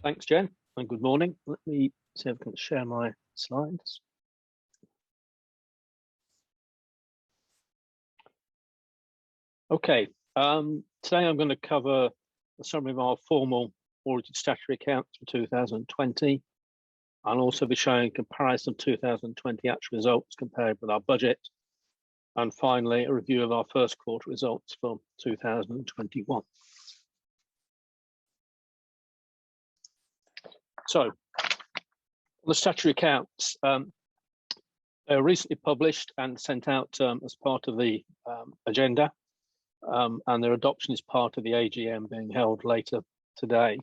Thanks, Jen, and good morning. Let me see if I can share my slides. Okay, today I'm going to cover a summary of our formal audited statutory accounts for 2020. I'll also be showing a comparison of 2020 actual results compared with our budget. And finally, a review of our first quarter results for 2021. So, the statutory accounts, they were recently published and sent out as part of the agenda, and their adoption is part of the AGM being held later today.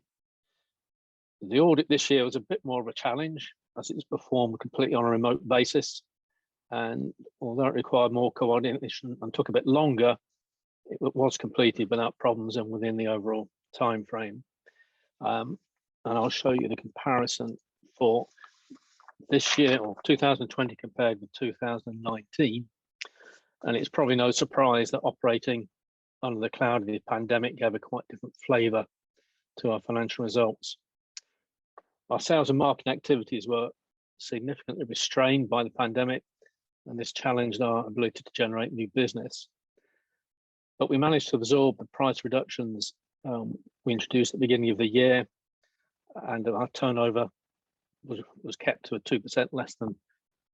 The audit this year was a bit more of a challenge as it was performed completely on a remote basis. And although it required more coordination and took a bit longer, it was completed without problems and within the overall time frame. And I'll show you the comparison for this year, or 2020 compared with 2019. And it's probably no surprise that operating under the cloud of the pandemic gave a quite different flavour to our financial results. Our sales and marketing activities were significantly restrained by the pandemic, and this challenged our ability to generate new business. But we managed to absorb the price reductions we introduced at the beginning of the year, and our turnover was kept to a 2% less than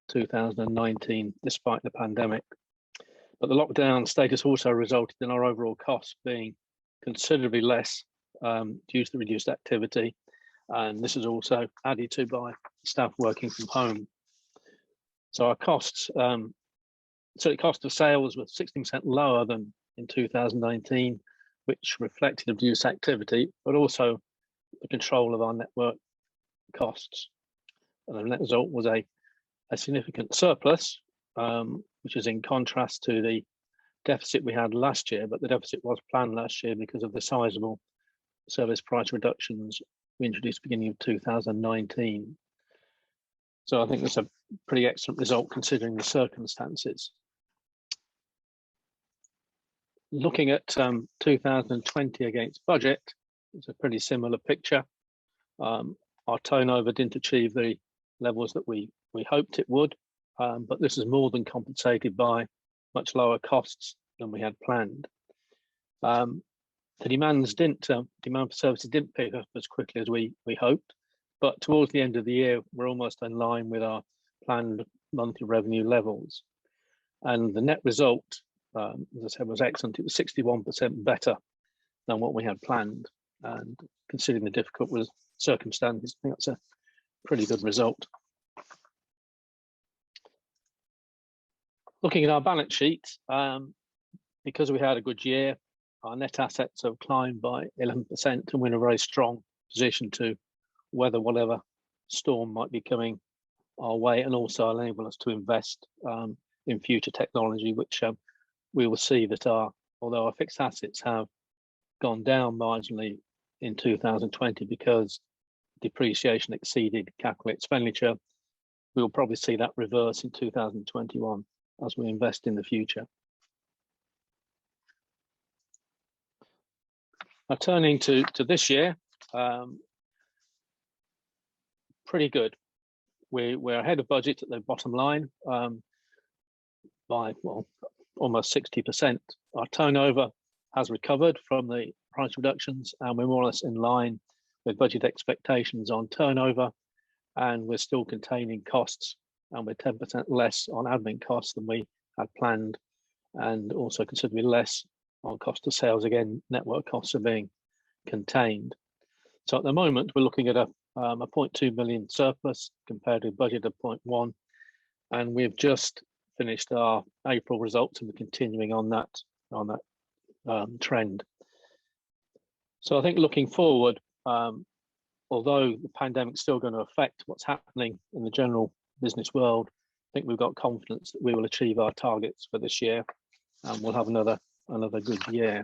2019, despite the pandemic. But the lockdown status also resulted in our overall costs being considerably less due to the reduced activity. And this is also added to by staff working from home. So our costs, so the cost of sales was 16% lower than in 2019, which reflected reduced activity, but also the control of our network costs. And the net result was a significant surplus, which is in contrast to the deficit we had last year, but the deficit was planned last year because of the sizable service price reductions we introduced at the beginning of 2019. So I think that's a pretty excellent result considering the circumstances. Looking at 2020 against budget, it's a pretty similar picture. Our turnover didn't achieve the levels that we hoped it would, but this is more than compensated by much lower costs than we had planned. The demand for services didn't pick up as quickly as we hoped, but towards the end of the year, we're almost in line with our planned monthly revenue levels. And the net result, as I said, was excellent. It was 61% better than what we had planned. And considering the difficult circumstances, I think that's a pretty good result. Looking at our balance sheet, because we had a good year, our net assets have climbed by 11%, and we're in a very strong position to weather whatever storm might be coming our way, and also enable us to invest in future technology, which we will see that although our fixed assets have gone down marginally in 2020 because depreciation exceeded capital expenditure, we will probably see that reverse in 2021 as we invest in the future. Now turning to this year, pretty good. We're ahead of budget at the bottom line by almost 60%. Our turnover has recovered from the price reductions, and we're more or less in line with budget expectations on turnover, and we're still containing costs, and we're 10% less on admin costs than we had planned, and also considerably less on cost of sales. Again, network costs are being contained. So at the moment, we're looking at a 0.2 million surplus compared to a budget of 0.1, and we've just finished our April results, and we're continuing on that trend. So I think looking forward, although the pandemic's still going to affect what's happening in the general business world, I think we've got confidence that we will achieve our targets for this year, and we'll have another good year.